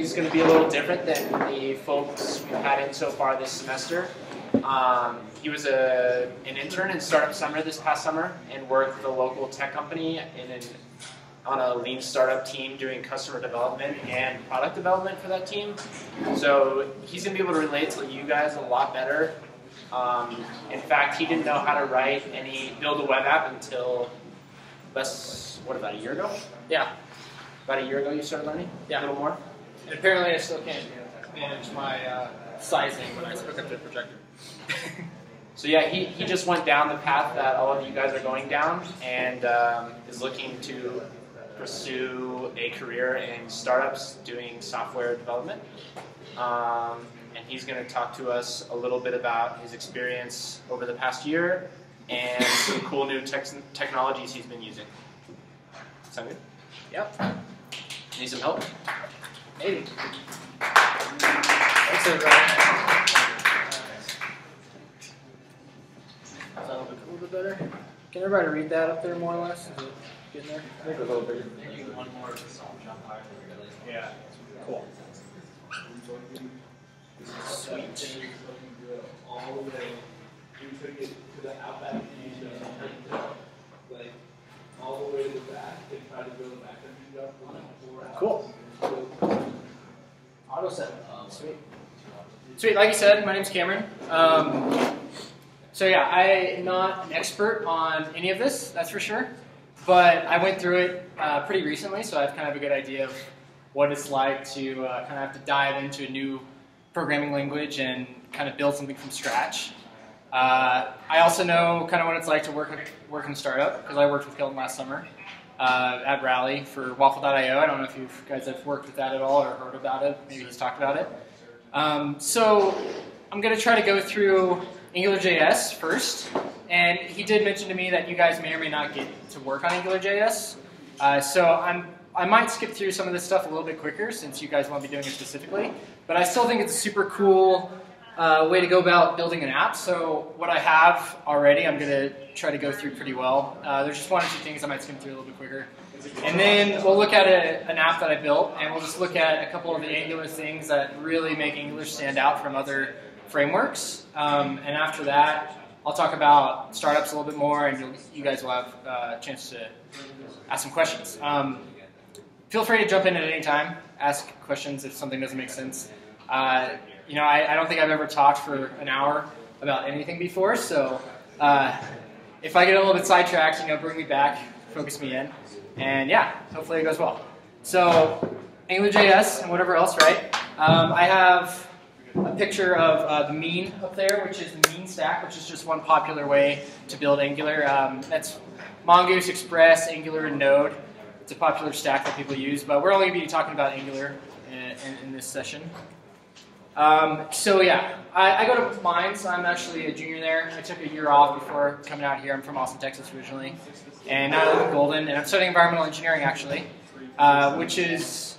he's going to be a little different than the folks we've had in so far this semester. He was an intern in Startup Summer this past summer and worked with a local tech company on a lean startup team doing customer development and product development for that team. So he's going to be able to relate to you guys a lot better. In fact, he didn't know how to build a web app until about a year ago? Yeah. About a year ago you started learning? Yeah. A little more? And apparently I still can't manage my sizing when I hook up to the projector. So yeah, he just went down the path that all of you guys are going down and is looking to pursue a career in startups doing software development. And he's going to talk to us a little bit about his experience over the past year and some cool new technologies he's been using. Sound good? Yep. Need some help? Maybe. Thanks, everybody. That'll look a little bit better. Can everybody read that up there more or less? Is it getting there? I think a little bigger. One more jump higher. Yeah. Cool. Sweet. All the way, you took it to the outback and like all the way to the back and try to build a backcountry jump on 4 hours. Cool. Auto set. Sweet. Sweet. Like you said, my name's Cameron. So yeah, I'm not an expert on any of this, that's for sure. But I went through it pretty recently, so I have kind of a good idea of what it's like to kind of have to dive into a new programming language and kind of build something from scratch. I also know kind of what it's like to work in a startup, because I worked with Kelton last summer at Rally for Waffle.io. I don't know if you guys have worked with that at all or heard about it. Maybe he's talked about it. So I'm going to try to go through AngularJS first. And he did mention to me that you guys may or may not get to work on AngularJS. So I might skip through some of this stuff a little bit quicker since you guys won't be doing it specifically. But I still think it's a super cool way to go about building an app. So what I have already, I'm going to try to go through pretty well. There's just one or two things I might skim through a little bit quicker. And then we'll look at an app that I built, and we'll just look at a couple of the Angular things that really make Angular stand out from other frameworks. And after that, I'll talk about startups a little bit more, and you guys will have a chance to ask some questions. Feel free to jump in at any time, ask questions if something doesn't make sense. I don't think I've ever talked for an hour about anything before, so if I get a little bit sidetracked, bring me back, focus me in, and yeah, hopefully it goes well. So AngularJS and whatever else, right? I have a picture of the mean up there, which is the mean stack, which is just one popular way to build Angular. That's Mongoose, Express, Angular, and Node. It's a popular stack that people use, but we're only going to be talking about Angular in this session. So yeah, I go to Mines. I'm actually a junior there. I took a year off before coming out here. I'm from Austin, Texas originally, and now I live in Golden, and I'm studying environmental engineering actually, which is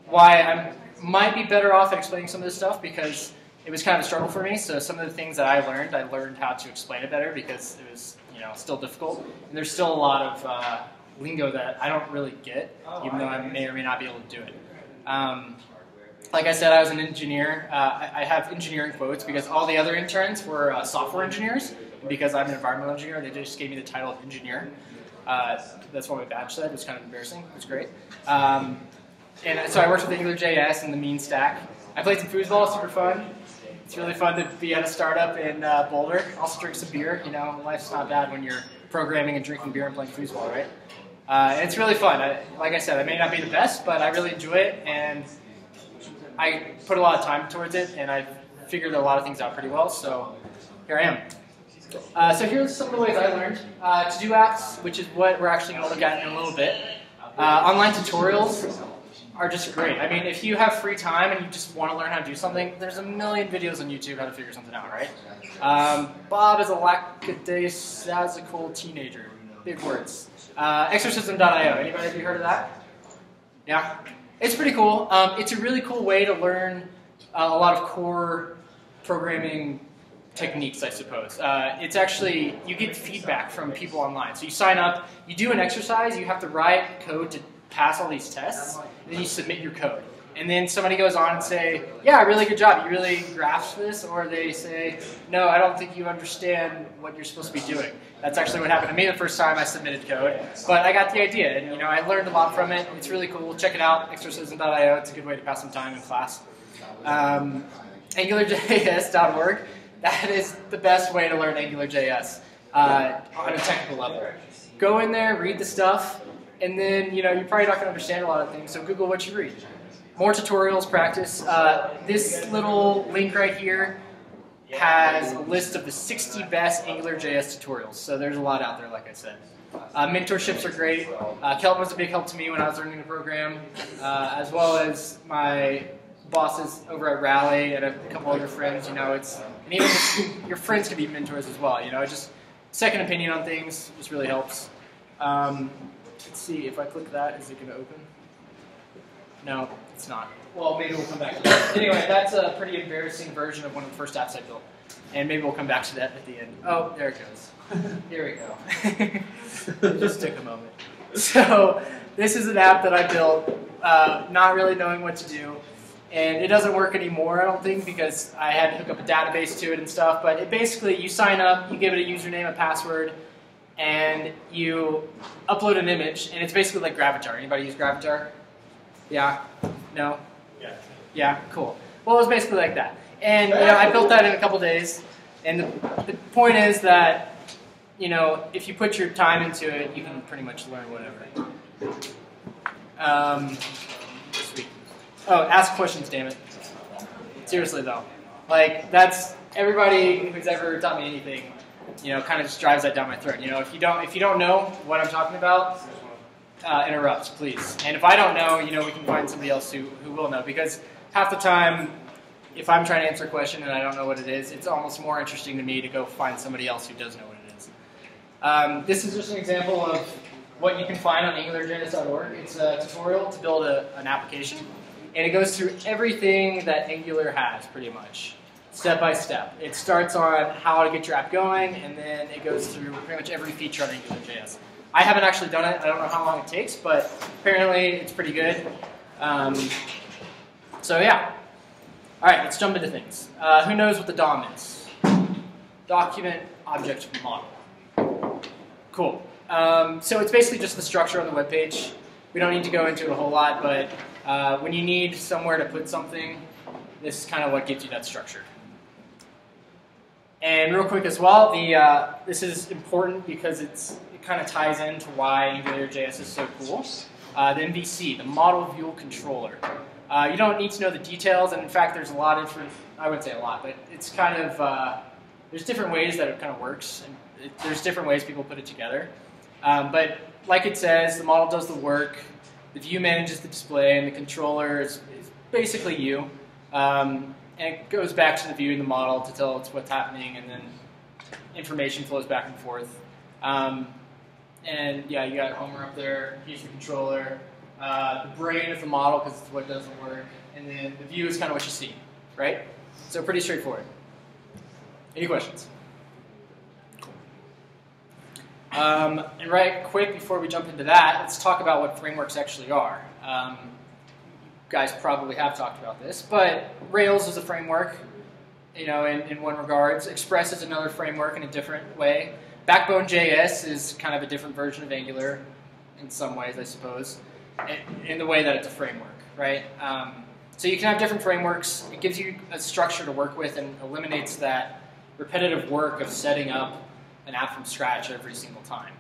why I might be better off at explaining some of this stuff, because it was kind of a struggle for me. So some of the things that I learned how to explain it better, because it was still difficult, and there's still a lot of lingo that I don't really get, even though I may or may not be able to do it. Like I said, I was an engineer. I have engineering quotes because all the other interns were software engineers. And because I'm an environmental engineer, they just gave me the title of engineer. That's what my badge said. It was kind of embarrassing. It was great. And so I worked with AngularJS and the mean stack. I played some foosball, super fun. It's really fun to be at a startup in Boulder. Also drink some beer. Life's not bad when you're programming and drinking beer and playing foosball, right? And it's really fun. Like I said, I may not be the best, but I really enjoy it, and I put a lot of time towards it, and I've figured a lot of things out pretty well, so here I am. So here's some of the ways I learned to do apps, which is what we're actually going to look at in a little bit. Online tutorials are just great. I mean, if you have free time and you just want to learn how to do something, there's a million videos on YouTube how to figure something out, right? Bob is a lackadaisical teenager. Big words. Exorcism.io. Anybody have you heard of that? Yeah? It's pretty cool. It's a really cool way to learn a lot of core programming techniques, I suppose. It's actually, you get feedback from people online. So you sign up, you do an exercise, you have to write code to pass all these tests, and then you submit your code. And then somebody goes on and say, yeah, really good job, you really grasped this, or they say, no, I don't think you understand what you're supposed to be doing. That's actually what happened to me the first time I submitted code, but I got the idea, and I learned a lot from it. It's really cool. Check it out, exercism.io. It's a good way to pass some time in class. AngularJS.org, that is the best way to learn AngularJS on a technical level. Go in there, read the stuff, and then you're probably not going to understand a lot of things, so Google what you read. More tutorials, practice. This little link right here has a list of the 60 best AngularJS tutorials. So there's a lot out there, like I said. Mentorships are great. Kelton was a big help to me when I was learning the program, as well as my bosses over at Rally and a couple other friends. And even your friends can be mentors as well. Just second opinion on things just really helps. Let's see, if I click that, is it going to open? No, it's not. Well, maybe we'll come back to that. Anyway, that's a pretty embarrassing version of one of the first apps I built. And maybe we'll come back to that at the end. Oh, there it goes. Here we go. It just took a moment. So this is an app that I built, not really knowing what to do. And it doesn't work anymore, I don't think, because I had to hook up a database to it and stuff. But it basically, you sign up, you give it a username, a password, and you upload an image. And it's basically like Gravatar. Anybody use Gravatar? Yeah? No? Yeah. Yeah, cool. Well, it was basically like that. And I built that in a couple days. And the point is that, if you put your time into it, you can pretty much learn whatever. Sweet. Oh, ask questions, damn it. Seriously though. That's everybody who's ever taught me anything, kind of just drives that down my throat. If you don't know what I'm talking about, interrupt, please. And if I don't know, we can find somebody else who will know, because half the time, if I'm trying to answer a question and I don't know what it is, it's almost more interesting to me to go find somebody else who does know what it is. This is just an example of what you can find on AngularJS.org. It's a tutorial to build an application, and it goes through everything that Angular has, pretty much, step by step. It starts on how to get your app going, and then it goes through pretty much every feature on AngularJS. I haven't actually done it. I don't know how long it takes, but apparently it's pretty good. So yeah. All right, let's jump into things. Who knows what the DOM is? Document Object Model. Cool. So it's basically just the structure on the web page. We don't need to go into it a whole lot, but when you need somewhere to put something, this is kind of what gives you that structure. And real quick as well, this is important because it kind of ties into why AngularJS is so cool. The MVC, the Model View Controller. You don't need to know the details, and in fact, there's a lot of different, I wouldn't say a lot, but it's kind of, there's different ways that it kind of works, and there's different ways people put it together. But like it says, the model does the work, the view manages the display, and the controller is basically you. And it goes back to the view in the model to tell it what's happening, and then information flows back and forth. And yeah, you got Homer up there, he's the controller. The brain is the model because it's what doesn't work, and then the view is kind of what you see, right? So pretty straightforward. Any questions? Cool. And right quick before we jump into that, let's talk about what frameworks actually are. You guys probably have talked about this, but Rails is a framework, in one regards. Express is another framework in a different way. Backbone.js is kind of a different version of Angular in some ways, I suppose, in the way that it's a framework, right? So you can have different frameworks. It gives you a structure to work with and eliminates that repetitive work of setting up an app from scratch every single time.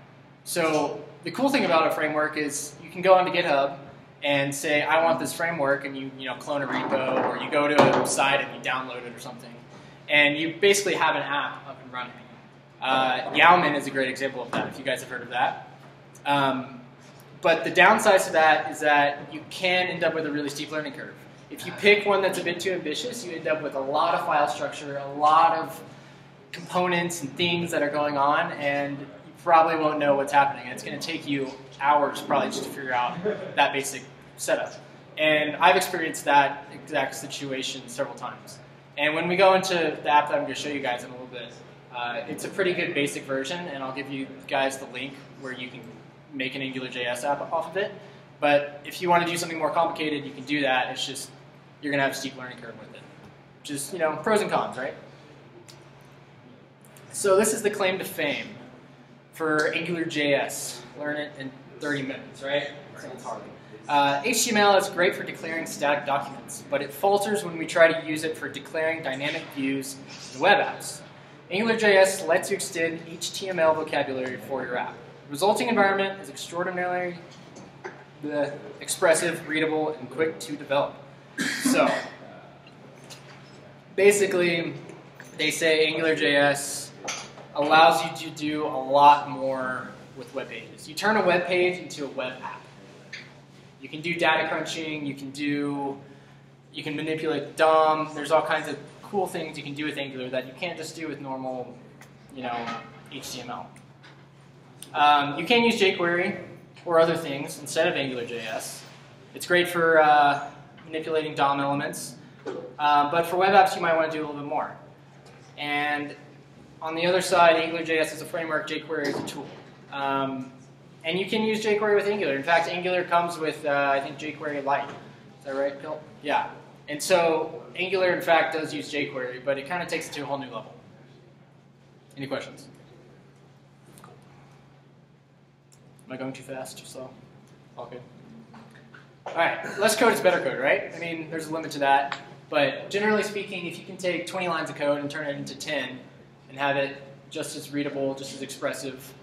So the cool thing about a framework is you can go onto GitHub and say, I want this framework, and you clone a repo, or you go to a site and you download it or something, and you basically have an app up and running. Yauman is a great example of that, if you guys have heard of that. But the downside to that is that you can end up with a really steep learning curve. If you pick one that's a bit too ambitious, you end up with a lot of file structure, a lot of components and things that are going on, and you probably won't know what's happening. And it's going to take you hours probably just to figure out that basic setup. And I've experienced that exact situation several times. And when we go into the app that I'm going to show you guys in a little bit, it's a pretty good basic version, and I'll give you guys the link where you can make an AngularJS app off of it. But if you want to do something more complicated, you can do that. It's just you're going to have a steep learning curve with it. Just, pros and cons, right? So this is the claim to fame for AngularJS. Learn it in 30 minutes, right? Sounds hard. HTML is great for declaring static documents, but it falters when we try to use it for declaring dynamic views in web apps. AngularJS lets you extend HTML vocabulary for your app. The resulting environment is extraordinarily expressive, readable, and quick to develop. So, basically, they say AngularJS allows you to do a lot more with web pages. You turn a web page into a web app. You can do data crunching, you can manipulate the DOM, there's all kinds of cool things you can do with Angular that you can't just do with normal, HTML. You can use jQuery or other things instead of AngularJS. It's great for manipulating DOM elements, but for web apps you might want to do a little bit more. And on the other side, AngularJS is a framework, jQuery is a tool. And you can use jQuery with Angular. In fact, Angular comes with, I think, jQuery Lite. Is that right, Bill? Yeah. And so Angular, in fact, does use jQuery, but it kind of takes it to a whole new level. Any questions? Cool. Am I going too fast, too slow? All good. All right, less code is better code, right? I mean, there's a limit to that. But generally speaking, if you can take 20 lines of code and turn it into 10 and have it just as readable, just as expressive,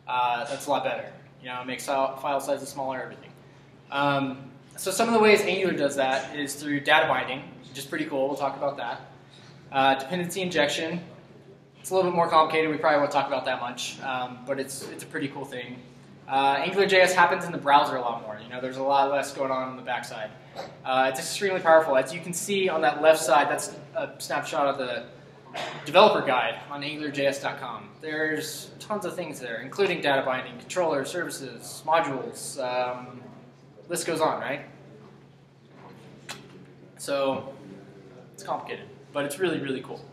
that's a lot better. It makes file sizes smaller, everything. So some of the ways Angular does that is through data binding, which is pretty cool. We'll talk about that. Dependency injection. It's a little bit more complicated. We probably won't talk about that much, but it's a pretty cool thing. AngularJS happens in the browser a lot more. There's a lot less going on the backside. It's extremely powerful. As you can see on that left side, that's a snapshot of the developer guide on AngularJS.com. There's tons of things there, including data binding, controllers, services, modules. List goes on, right? So it's complicated, but it's really, really cool.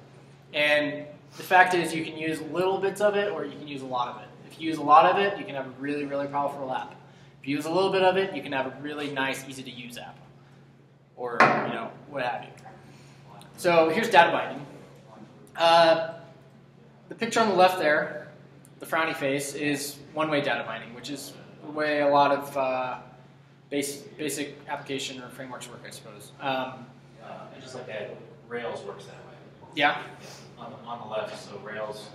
And the fact is you can use little bits of it or you can use a lot of it. If you use a lot of it, you can have a really, really powerful app. If you use a little bit of it, you can have a really nice, easy-to-use app. Or, what have you. So here's data binding. The picture on the left there, the frowny face, is one-way data binding, which is the way a lot of basic application or frameworks work, I suppose. And just like that, Rails works that way. Yeah? On the left, so Rails,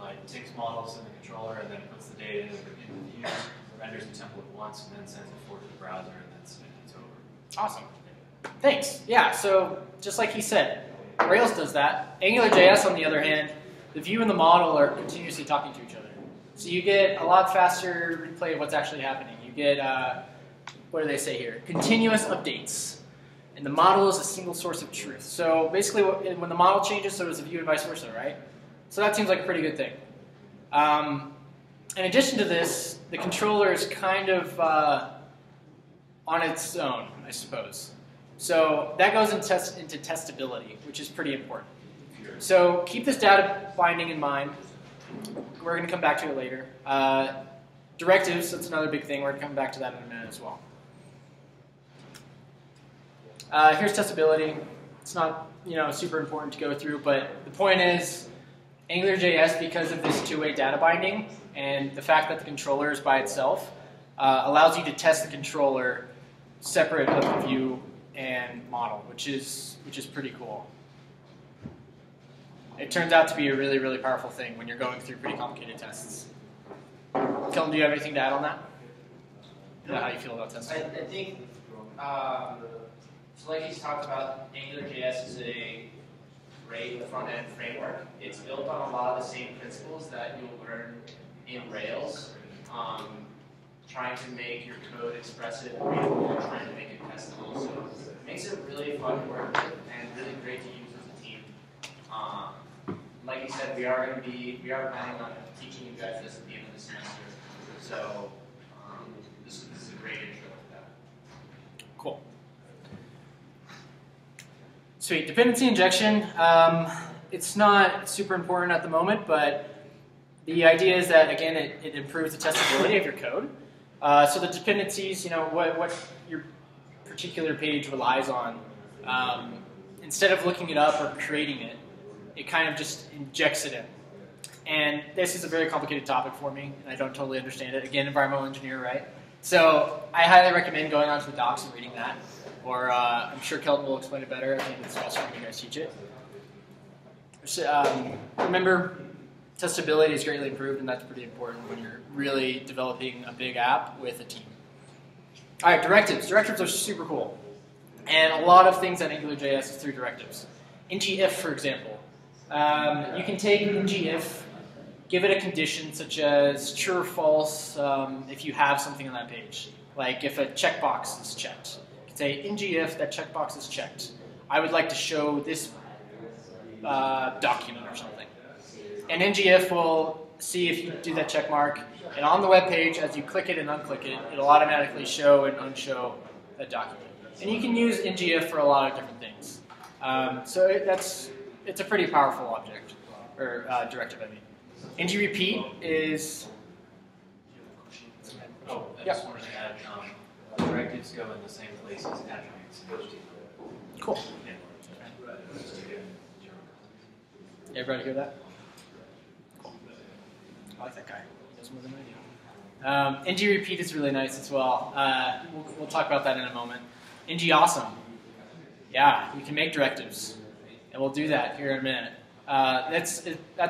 it takes models in the controller and then puts the data into the views, renders the template once, and then sends it forward to the browser, and then it's over. Awesome. Thanks. Yeah, so just like he said, Rails does that. AngularJS, on the other hand, the view and the model are continuously talking to each other. So you get a lot faster replay of what's actually happening. You get, what do they say here? Continuous updates. And the model is a single source of truth. So basically, when the model changes, so does the view and vice versa, right? So that seems like a pretty good thing. In addition to this, the controller is kind of on its own, I suppose. So that goes into testability, which is pretty important. So keep this data binding in mind. We're going to come back to it later. Directives, that's another big thing. We're going to come back to that in a minute as well. Here's testability. It's not super important to go through, but the point is AngularJS, because of this two-way data binding and the fact that the controller is by itself, allows you to test the controller separate of the view and model, which is pretty cool. It turns out to be a really, really powerful thing when you're going through pretty complicated tests. Kellen, do you have anything to add on that? Is that how you feel about testing? I think, so like he's talked about, AngularJS is a great front-end framework. It's built on a lot of the same principles that you'll learn in Rails. Trying to make your code expressive, readable, and trying to make it testable. So it makes it really fun to work with and really great to use as a team. Like you said, we are planning on teaching you guys this at the end of the semester. So this is a great intro to that. Cool. Sweet. Dependency injection. It's not super important at the moment, but the idea is that, again, it improves the testability of your code. So the dependencies, what your particular page relies on, instead of looking it up or creating it, it kind of just injects it in. And this is a very complicated topic for me, and I don't totally understand it. Again, environmental engineer, right? So I highly recommend going onto the docs and reading that. Or I'm sure Kelton will explain it better at the end of the semester when you guys teach it. So, remember, testability is greatly improved, and that's pretty important when you're really developing a big app with a team. All right, directives. Directives are super cool. And a lot of things on AngularJS is through directives. ngIf, for example. You can take ngIf, give it a condition such as true or false if you have something on that page. Like if a checkbox is checked. You can say ngIf, that checkbox is checked. I would like to show this document or something. And ngIf will see if you do that check mark, and on the web page, as you click it and unclick it, it'll automatically show and unshow that document. And you can use ngIf for a lot of different things. So it's a pretty powerful object, or directive, I mean. ngRepeat is... Oh, I just wanted to add, directives go in the same place as attributes in HTML. Cool. Everybody hear that? Cool. I like that guy. He knows more than I do. ngRepeat is really nice as well. We'll talk about that in a moment. ngAwesome. Yeah, you can make directives. And we'll do that here in a minute. That's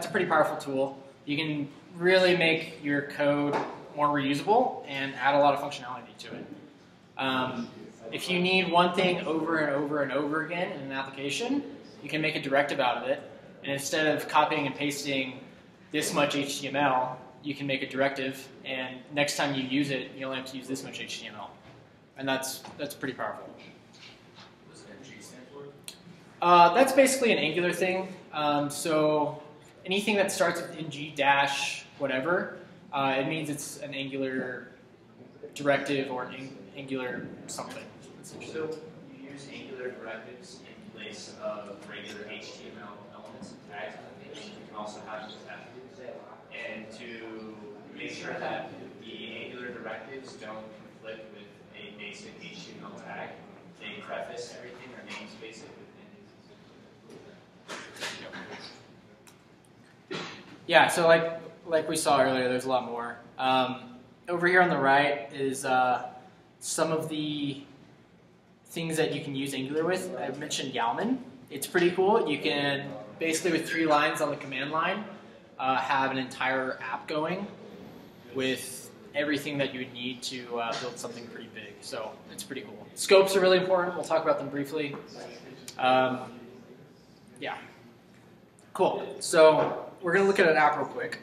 a pretty powerful tool. You can really make your code more reusable and add a lot of functionality to it. If you need one thing over and over and over again in an application, you can make a directive out of it. And instead of copying and pasting this much HTML, you can make a directive, and next time you use it, you only have to use this much HTML. And that's pretty powerful. What does NG stand for? That's basically an Angular thing. So anything that starts with ng dash whatever, it means it's an Angular directive or an Angular something. So you use Angular directives in place of regular HTML elements and tags on the page. You can also have those attributes. And to make sure that the Angular directives don't conflict with a basic HTML tag, they preface everything or namespace it within. Yeah, so like we saw earlier, there's a lot more. Over here on the right is some of the things that you can use Angular with. I mentioned Yalman. It's pretty cool. You can basically, with 3 lines on the command line, have an entire app going with everything that you would need to build something pretty big. So it's pretty cool. Scopes are really important. We'll talk about them briefly. Yeah. Cool. So we're going to look at an app real quick.